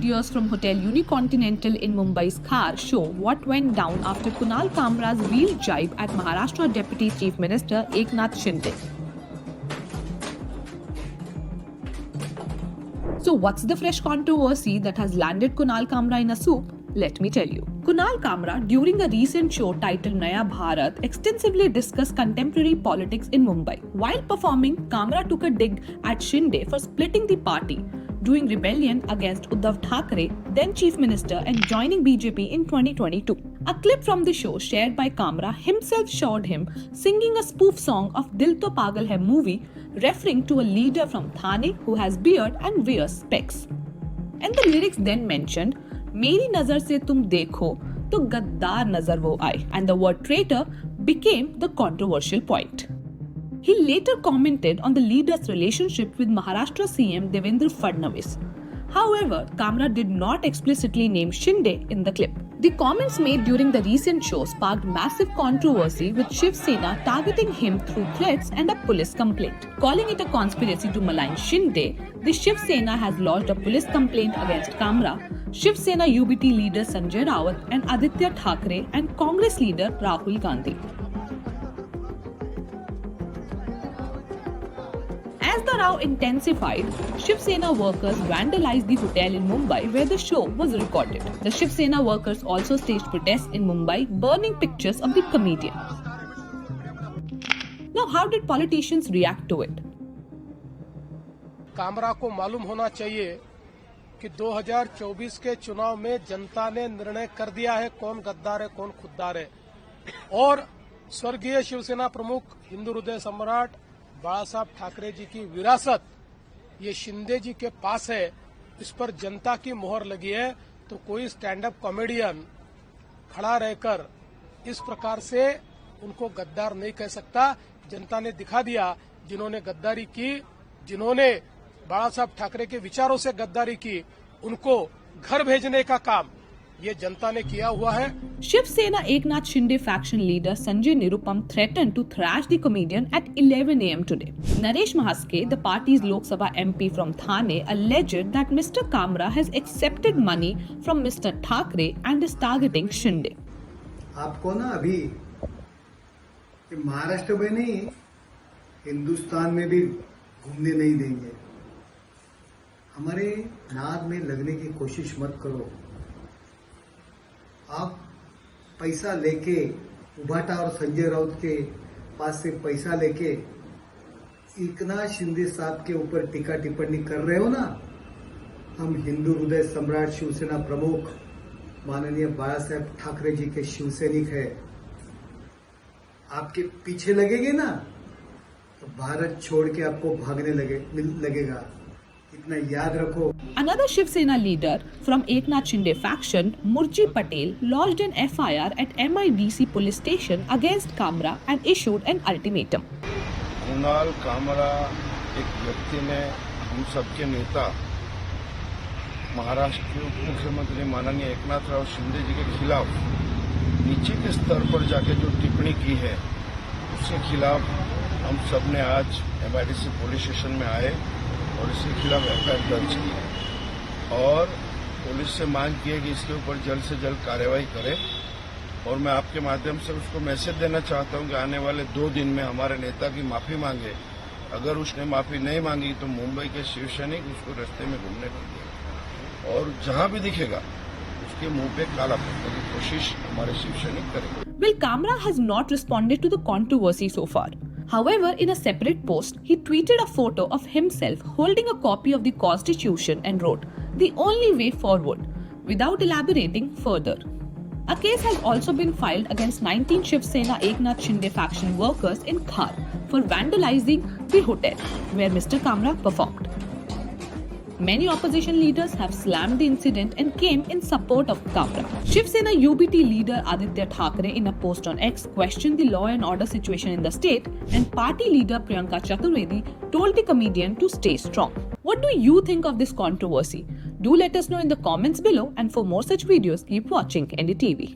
videos from Hotel Unicontinental in Mumbai's Khar show what went down after Kunal Kamra's wheel jibe at Maharashtra Deputy Chief Minister Eknath Shinde. So what's the fresh controversy that has landed Kunal Kamra in a soup? Let me tell you. Kunal Kamra, during a recent show titled Naya Bharat, extensively discussed contemporary politics in Mumbai. While performing, Kamra took a dig at Shinde for splitting the party, doing rebellion against Uddhav Thackeray, then Chief Minister, and joining BJP in 2022. A clip from the show shared by Kamra himself showed him singing a spoof song of Dil To Pagal Hai movie, referring to a leader from Thane who has beard and wears specs. And the lyrics then mentioned, मेरी नजर से तुम देखो तो गद्दार नजर वो आए, and the word traitor became the controversial point. He later commented on the leader's relationship with Maharashtra CM Devendra Fadnavis. However, Kamra did not explicitly name Shinde in the clip. The comments made during the recent show sparked massive controversy, with Shiv Sena targeting him through threats and a police complaint. Calling it a conspiracy to malign Shinde, the Shiv Sena has lodged a police complaint against Kamra, Shiv Sena UBT leader Sanjay Rawat and Aditya Thackeray, and Congress leader Rahul Gandhi. As the row intensified, Shiv Sena workers vandalized the hotel in Mumbai where the show was recorded. The Shiv Sena workers also staged protests in Mumbai, burning pictures of the comedian. Now, how did politicians react to it? Kamra को मालूम होना चाहिए कि 2024 के चुनाव में जनता ने निर्णय कर दिया है कौन गद्दार है कौन खुद्दार है, और स्वर्गीय शिवसेना प्रमुख हिंदू हृदय सम्राट बाला साहब ठाकरे जी की विरासत ये शिंदे जी के पास है, इस पर जनता की मोहर लगी है। तो कोई स्टैंड अप कॉमेडियन खड़ा रहकर इस प्रकार से उनको गद्दार नहीं कह सकता। जनता ने दिखा दिया, जिन्होंने गद्दारी की, जिन्होंने बाला साहब ठाकरे के विचारों से गद्दारी की, उनको घर भेजने का काम ये जनता ने किया हुआ है। Shiv Sena Eknath Shinde faction leader Sanjay Nirupam threatened to thrash the comedian at 11 a.m. today. Naresh Mahaske, the party's Lok Sabha MP from Thane, alleged that Mr. Kamra has accepted money from Mr. Thackeray and is targeting Shinde. आपको ना अभी महाराष्ट्र में नहीं, हिंदुस्तान में भी घूमने नहीं देंगे। हमारे नाद में लगने की कोशिश मत करो। आप पैसा लेके उभाटा और संजय राउत के पास से पैसा लेके एकनाथ शिंदे साहब के ऊपर टीका टिप्पणी कर रहे हो ना। हम हिंदू हृदय सम्राट शिवसेना प्रमुख माननीय बाला साहब ठाकरे जी के शिवसैनिक है। आपके पीछे लगेंगे ना तो भारत छोड़ के आपको भागने लगेगा, इतना याद रखो। Another Shiv Sena leader from Eknath Shinde faction, Murji Patel, lodged an FIR at MIDC police station against Kamra and issued an ultimatum. Kunal Kamra एक व्यक्ति ने हम सबके नेता महाराष्ट्र के उप मुख्यमंत्री माननीय एकनाथ राव शिंदे जी के खिलाफ नीचे के स्तर पर जाके जो टिप्पणी की है, उसके खिलाफ हम सब ने आज MIDC पुलिस स्टेशन में आए और इसके खिलाफ FIR दर्ज की और पुलिस से मांग की है कि इसके ऊपर जल्द से जल्द कार्रवाई करें। और मैं आपके माध्यम से उसको मैसेज देना चाहता हूं कि आने वाले 2 दिन में हमारे नेता की माफी मांगे। अगर उसने माफी नहीं मांगी तो मुंबई के शिव सैनिक उसको रास्ते में घूमने देंगे और जहां भी दिखेगा उसके मुंह पे काला फेंकने की कोशिश हमारे शिव सैनिक करेंगे। Well, Kamra has not responded to the controversy so far. However, in a separate post, he tweeted a photo of himself holding a copy of the Constitution and wrote, "The only way forward," without elaborating further. A case has also been filed against 19 Shiv Sena Eknath Shinde faction workers in Khar for vandalizing the hotel where Mr. Kamra performed. Many opposition leaders have slammed the incident and came in support of Kamra. Shiv Sena UBT leader Aditya Thackeray, in a post on X, questioned the law and order situation in the state, and party leader Priyanka Chaturvedi told the comedian to stay strong. What do you think of this controversy? Do let us know in the comments below, and for more such videos, keep watching NDTV.